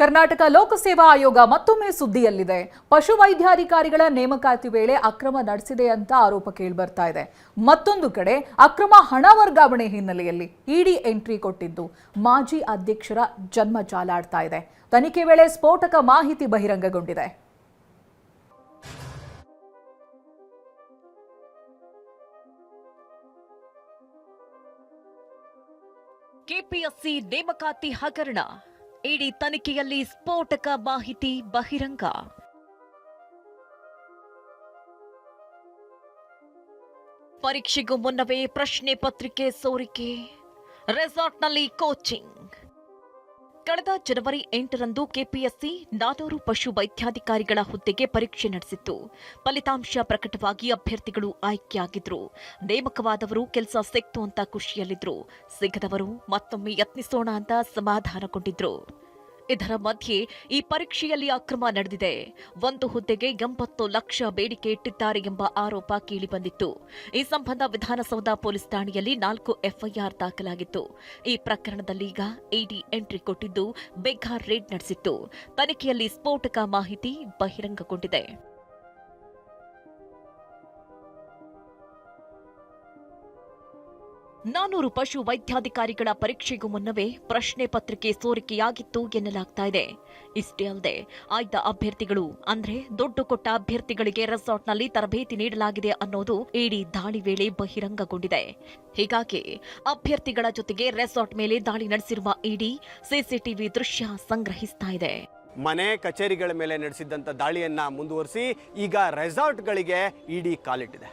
ಕರ್ನಾಟಕ ಲೋಕಸೇವಾ ಆಯೋಗ ಮತ್ತೊಮ್ಮೆ ಸುದ್ದಿಯಲ್ಲಿದೆ. ಪಶುವೈದ್ಯಾಧಿಕಾರಿಗಳ ನೇಮಕಾತಿ ವೇಳೆ ಅಕ್ರಮ ನಡೆಸಿದೆ ಅಂತ ಆರೋಪ ಕೇಳಿಬರ್ತಾ ಇದೆ. ಮತ್ತೊಂದು ಕಡೆ ಅಕ್ರಮ ಹಣ ವರ್ಗಾವಣೆ ಹಿನ್ನೆಲೆಯಲ್ಲಿ ಇಡಿ ಎಂಟ್ರಿ ಕೊಟ್ಟಿದ್ದು ಮಾಜಿ ಅಧ್ಯಕ್ಷರ ಜನ್ಮ ಜಾಲಾಡ್ತಾ ಇದೆ. ತನಿಖೆ ವೇಳೆ ಸ್ಫೋಟಕ ಮಾಹಿತಿ ಬಹಿರಂಗಗೊಂಡಿದೆ. ಕೆಪಿಎಸ್ಸಿ ನೇಮಕಾತಿ ಹಗರಣ, ಇಡಿ ತನಿಖೆಯಲ್ಲಿ ಸ್ಫೋಟಕ ಮಾಹಿತಿ ಬಹಿರಂಗ. ಪರೀಕ್ಷೆಗೂ ಮುನ್ನವೇ ಪ್ರಶ್ನೆ ಪತ್ರಿಕೆ ಸೋರಿಕೆ, ರೆಸಾರ್ಟ್ನಲ್ಲಿ ಕೋಚಿಂಗ್. ಕಳೆದ ಜನವರಿ 8ರಂದು ಕೆಪಿಎಸ್ಸಿ 400 ಪಶು ವೈದ್ಯಾಧಿಕಾರಿಗಳ ಹುದ್ದೆಗೆ ಪರೀಕ್ಷೆ ನಡೆಸಿತ್ತು. ಫಲಿತಾಂಶ ಪ್ರಕಟವಾಗಿ ಅಭ್ಯರ್ಥಿಗಳು ಆಯ್ಕೆಯಾಗಿದ್ರು. ನೇಮಕವಾದವರು ಕೆಲಸ ಸಿಕ್ತು ಅಂತ ಖುಷಿಯಲ್ಲಿದ್ರು. ಸಿಗದವರು ಮತ್ತೊಮ್ಮೆ ಯತ್ನಿಸೋಣ ಅಂತ ಸಮಾಧಾನಗೊಂಡಿದ್ರು. ಇದರ ಮಧ್ಯೆ ಈ ಪರೀಕ್ಷೆಯಲ್ಲಿ ಅಕ್ರಮ ನಡೆದಿದೆ. ಒಂದು ಹುದ್ದೆಗೆ 80 ಲಕ್ಷ ಬೇಡಿಕೆ ಇಟ್ಟಿದ್ದಾರೆ ಎಂಬ ಆರೋಪ ಕೇಳಿಬಂದಿತ್ತು. ಈ ಸಂಬಂಧ ವಿಧಾನಸೌಧ ಪೊಲೀಸ್ ಠಾಣೆಯಲ್ಲಿ 4 ಎಫ್ಐಆರ್ ದಾಖಲಾಗಿತ್ತು. ಈ ಪ್ರಕರಣದಲ್ಲಿ ಈಗ ಇಡಿ ಎಂಟ್ರಿ ಕೊಟ್ಟಿದ್ದು ಬೇಗ ರೇಡ್ ನಡೆಸಿತ್ತು. ತನಿಖೆಯಲ್ಲಿ ಸ್ಫೋಟಕ ಮಾಹಿತಿ ಬಹಿರಂಗಗೊಂಡಿದೆ. 400 ಪಶು ವೈದ್ಯಾಧಿಕಾರಿಗಳ ಪರೀಕ್ಷೆಗೂ ಮುನ್ನವೇ ಪ್ರಶ್ನೆ ಪತ್ರಿಕೆ ಸೋರಿಕೆಯಾಗಿತ್ತು ಎನ್ನಲಾಗ್ತಾ ಇದೆ. ಇಷ್ಟೇ ಅಲ್ಲದೆ ಆಯ್ದ ಅಭ್ಯರ್ಥಿಗಳು ಅಂದ್ರೆ ದುಡ್ಡು ಕೊಟ್ಟ ಅಭ್ಯರ್ಥಿಗಳಿಗೆ ರೆಸಾರ್ಟ್ನಲ್ಲಿ ತರಬೇತಿ ನೀಡಲಾಗಿದೆ ಅನ್ನೋದು ಇಡಿ ದಾಳಿ ವೇಳೆ ಬಹಿರಂಗಗೊಂಡಿದೆ. ಹೀಗಾಗಿ ಅಭ್ಯರ್ಥಿಗಳ ಜೊತೆಗೆ ರೆಸಾರ್ಟ್ ಮೇಲೆ ದಾಳಿ ನಡೆಸಿರುವ ಇಡಿ ಸಿಸಿಟಿವಿ ದೃಶ್ಯ ಸಂಗ್ರಹಿಸ್ತಾ ಇದೆ. ಮನೆ ಕಚೇರಿಗಳ ಮೇಲೆ ನಡೆಸಿದ್ದಂಥ ದಾಳಿಯನ್ನ ಮುಂದುವರಿಸಿ ಈಗ ರೆಸಾರ್ಟ್ಗಳಿಗೆ ಇಡಿ ಕಾಲಿಟ್ಟಿದೆ.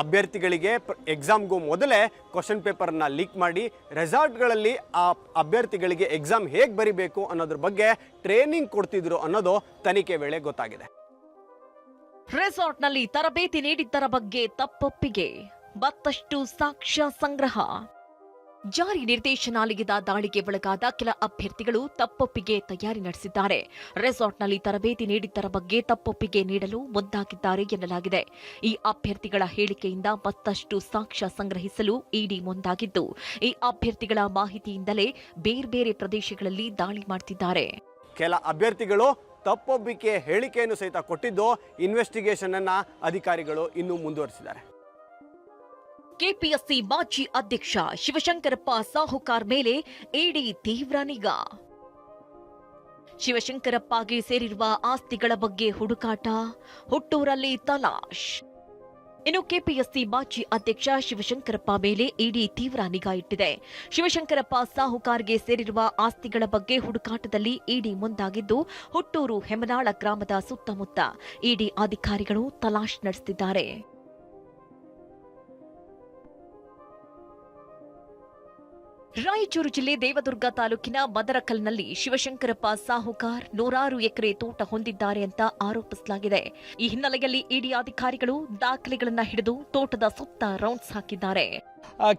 ಅಭ್ಯರ್ಥಿಗಳಿಗೆ ಎಕ್ಸಾಮ್ಗೂ ಮೊದಲೇ ಕ್ವಶನ್ ಪೇಪರ್ನ ಲೀಕ್ ಮಾಡಿ ರೆಸಾರ್ಟ್ಗಳಲ್ಲಿ ಆ ಅಭ್ಯರ್ಥಿಗಳಿಗೆ ಎಕ್ಸಾಮ್ ಹೇಗೆ ಬರಿಬೇಕು ಅನ್ನೋದ್ರ ಬಗ್ಗೆ ಟ್ರೈನಿಂಗ್ ಕೊಡ್ತಿದ್ರು ಅನ್ನೋದು ತನಿಖೆ ವೇಳೆ ಗೊತ್ತಾಗಿದೆ. ರೆಸಾರ್ಟ್ನಲ್ಲಿ ತರಬೇತಿ ನೀಡಿದ್ದರ ಬಗ್ಗೆ ತಪ್ಪೊಪ್ಪಿಗೆ, ಮತ್ತಷ್ಟು ಸಾಕ್ಷ್ಯ ಸಂಗ್ರಹ. ಜಾರಿ ನಿರ್ದೇಶನಾಲಯದ ದಾಳಿಗೆ ಒಳಗಾದ ಕೆಲ ಅಭ್ಯರ್ಥಿಗಳು ತಪ್ಪೊಪ್ಪಿಗೆ ತಯಾರಿ ನಡೆಸಿದ್ದಾರೆ. ರೆಸಾರ್ಟ್ನಲ್ಲಿ ತರಬೇತಿ ನೀಡಿದ್ದರ ಬಗ್ಗೆ ತಪ್ಪೊಪ್ಪಿಗೆ ನೀಡಲು ಮುಂದಾಗಿದ್ದಾರೆ ಎನ್ನಲಾಗಿದೆ. ಈ ಅಭ್ಯರ್ಥಿಗಳ ಹೇಳಿಕೆಯಿಂದ ಮತ್ತಷ್ಟು ಸಾಕ್ಷ್ಯ ಸಂಗ್ರಹಿಸಲು ಇಡಿ ಮುಂದಾಗಿದ್ದು, ಈ ಅಭ್ಯರ್ಥಿಗಳ ಮಾಹಿತಿಯಿಂದಲೇ ಬೇರೆ ಪ್ರದೇಶಗಳಲ್ಲಿ ದಾಳಿ ಮಾಡುತ್ತಿದ್ದಾರೆ. ಕೆಲ ಅಭ್ಯರ್ಥಿಗಳು ತಪ್ಪೊಪ್ಪಿಗೆ ಹೇಳಿಕೆಯನ್ನು ಸಹಿತ ಕೊಟ್ಟಿದ್ದು ಇನ್ವೆಸ್ಟಿಗೇಷನ್ ಅನ್ನ ಅಧಿಕಾರಿಗಳು ಇನ್ನೂ ಮುಂದುವರಿಸಿದ್ದಾರೆ. ಕೆಪಿಎಸ್ಸಿ ಮಾಜಿ ಅಧ್ಯಕ್ಷ ಶಿವಶಂಕರಪ್ಪ ಸಾಹುಕಾರ್ ಮೇಲೆ ಇಡಿ ತೀವ್ರ ನಿಗಾ. ಶಿವಶಂಕರಪ್ಪಗೆ ಸೇರಿರುವ ಆಸ್ತಿಗಳ ಬಗ್ಗೆ ಹುಡುಕಾಟ, ಹುಟ್ಟೂರಲ್ಲಿ ತಲಾಶ್. ಇನ್ನು ಕೆಪಿಎಸ್ಸಿ ಮಾಜಿ ಅಧ್ಯಕ್ಷ ಶಿವಶಂಕರಪ್ಪ ಮೇಲೆ ಇಡಿ ತೀವ್ರ ನಿಗಾ ಇಟ್ಟಿದೆ. ಶಿವಶಂಕರಪ್ಪ ಸಾಹುಕಾರ್ಗೆ ಸೇರಿರುವ ಆಸ್ತಿಗಳ ಬಗ್ಗೆ ಹುಡುಕಾಟದಲ್ಲಿ ಇಡಿ ಮುಂದಾಗಿದ್ದು, ಹುಟ್ಟೂರು ಹೆಮನಾಳ ಗ್ರಾಮದ ಸುತ್ತಮುತ್ತ ಇಡಿ ಅಧಿಕಾರಿಗಳು ತಲಾಶ್ ನಡೆಸುತ್ತಿದ್ದಾರೆ. ರಾಯಚೂರು ಜಿಲ್ಲೆ ದೇವದುರ್ಗ ತಾಲೂಕಿನ ಮದರಕಲ್ನಲ್ಲಿ ಶಿವಶಂಕರಪ್ಪ ಸಾಹುಕಾರ್ 100 ಎಕರೆ ತೋಟ ಹೊಂದಿದ್ದಾರೆ ಅಂತ ಆರೋಪಿಸಲಾಗಿದೆ. ಈ ಹಿನ್ನೆಲೆಯಲ್ಲಿ ಇಡಿ ಅಧಿಕಾರಿಗಳು ದಾಖಲೆಗಳನ್ನು ಹಿಡಿದು ತೋಟದ ಸುತ್ತ ರೌಂಡ್ಸ್ ಹಾಕಿದ್ದಾರೆ.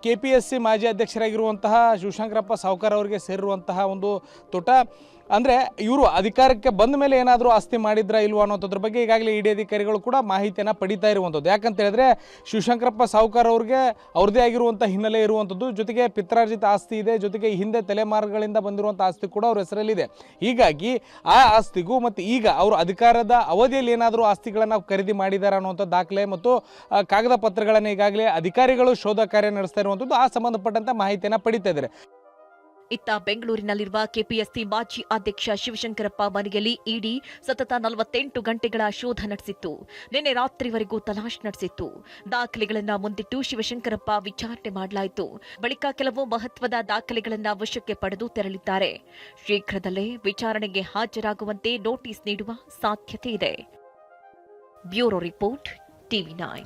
ಕೆಪಿಎಸ್ಸಿ ಮಾಜಿ ಅಧ್ಯಕ್ಷರಾಗಿರುವಂತಹ ಶಿವಶಂಕರಪ್ಪ ಸಾಹುಕಾರ್ ಅವರಿಗೆ ಸೇರಿರುವಂತಹ ಒಂದು ತೋಟ ಅಂದರೆ ಇವರು ಅಧಿಕಾರಕ್ಕೆ ಬಂದ ಮೇಲೆ ಏನಾದರೂ ಆಸ್ತಿ ಮಾಡಿದ್ರಾ ಇಲ್ವಾ ಅನ್ನೋದ್ರ ಬಗ್ಗೆ ಈಗಾಗಲೇ ಇಡಿ ಅಧಿಕಾರಿಗಳು ಕೂಡ ಮಾಹಿತಿಯನ್ನು ಪಡಿತಾ ಇರುವಂಥದ್ದು. ಯಾಕಂತ ಹೇಳಿದ್ರೆ ಶಿವಶಂಕರಪ್ಪ ಸಾಹುಕಾರ್ ಅವ್ರಿಗೆ ಅವ್ರದ್ದೇ ಆಗಿರುವಂಥ ಹಿನ್ನೆಲೆ ಇರುವಂಥದ್ದು, ಜೊತೆಗೆ ಪಿತ್ರಾರ್ಜಿತ ಆಸ್ತಿ ಇದೆ, ಜೊತೆಗೆ ಹಿಂದೆ ತಲೆಮಾರುಗಳಿಂದ ಬಂದಿರುವಂಥ ಆಸ್ತಿ ಕೂಡ ಅವ್ರ ಹೆಸರಲ್ಲಿದೆ. ಹೀಗಾಗಿ ಆ ಆಸ್ತಿಗೂ ಮತ್ತು ಈಗ ಅವರು ಅಧಿಕಾರದ ಅವಧಿಯಲ್ಲಿ ಏನಾದರೂ ಆಸ್ತಿಗಳನ್ನು ಖರೀದಿ ಮಾಡಿದ್ದಾರೆ ಅನ್ನುವಂಥ ದಾಖಲೆ ಮತ್ತು ಕಾಗದ ಪತ್ರಗಳನ್ನು ಈಗಾಗಲೇ ಅಧಿಕಾರಿಗಳು ಶೋಧ ಕಾರ್ಯ ನಡೆಸ್ತಾ ಇರುವಂಥದ್ದು, ಆ ಸಂಬಂಧಪಟ್ಟಂಥ ಮಾಹಿತಿಯನ್ನು ಪಡಿತಾ ಇದ್ದಾರೆ. ಇತ್ತ ಬೆಂಗಳೂರಿನಲ್ಲಿರುವ ಕೆಪಿಎಸ್ಸಿ ಮಾಜಿ ಅಧ್ಯಕ್ಷ ಶಿವಶಂಕರಪ್ಪ ಮನೆಯಲ್ಲಿ ಇಡಿ ಸತತ 48 ಗಂಟೆಗಳ ಶೋಧ ನಡೆಸಿತ್ತು. ನಿನ್ನೆ ರಾತ್ರಿವರೆಗೂ ತಲಾಶ್ ನಡೆಸಿತ್ತು. ದಾಖಲೆಗಳನ್ನು ಮುಂದಿಟ್ಟು ಶಿವಶಂಕರಪ್ಪ ವಿಚಾರಣೆ ಮಾಡಲಾಯಿತು. ಬಳಿಕ ಕೆಲವು ಮಹತ್ವದ ದಾಖಲೆಗಳನ್ನು ವಶಕ್ಕೆ ಪಡೆದು ತೆರಳಿದ್ದಾರೆ. ಶೀಘ್ರದಲ್ಲೇ ವಿಚಾರಣೆಗೆ ಹಾಜರಾಗುವಂತೆ ನೋಟಿಸ್ ನೀಡುವ ಸಾಧ್ಯತೆ ಇದೆ. Bureau report, ಟಿವಿ9.